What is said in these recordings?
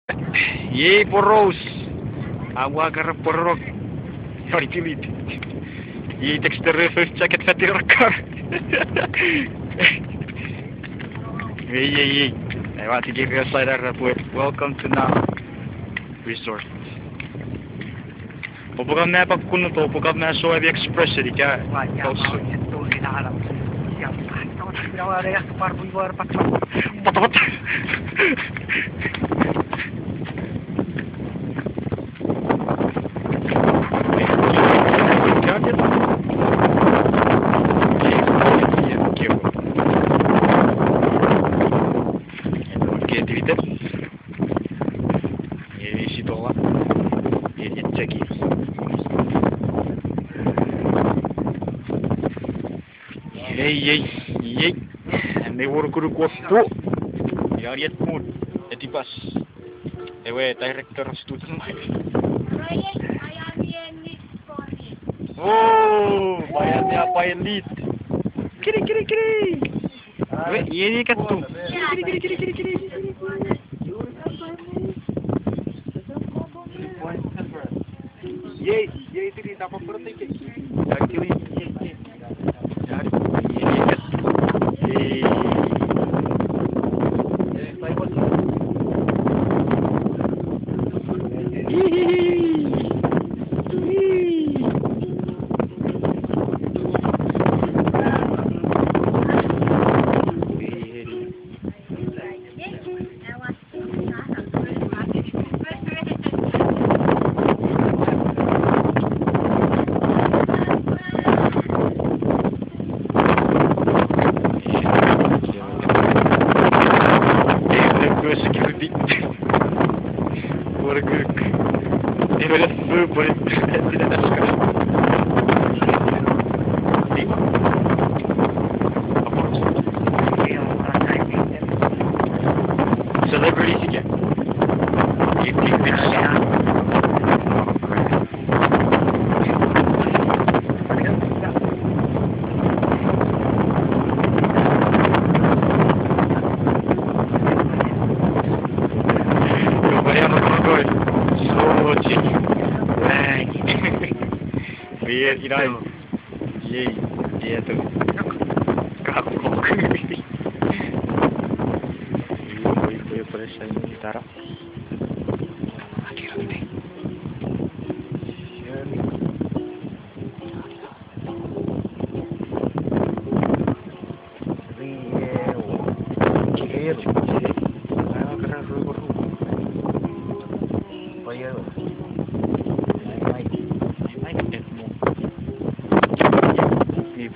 Yay, poros! Agua agar porok. Sorry, pilit. Yay, texter first jacket fatty rakar. Yay. I want to give you a side report. Welcome to Nam Resort. وبغى ما بكون وبغى ما سوى بإكسبرس اللي كا. Yay. May work ko po. Yariat mo. Etibas. Ewe, director student mo. Oh, bayan niya pa yung lead. Kiri. Ewe, yay ka to. Kiri. Yay, tiri, dapat berhenti. Kiri. Ini adalah boleh tidak ada sekali. Celebrities again. You think this? Biar Irai. Yay, dia tu. Kapok. Iya, perasaan gitara. Akhirnya.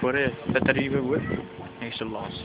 Por eso, está terrible, güey. Eso lo hace.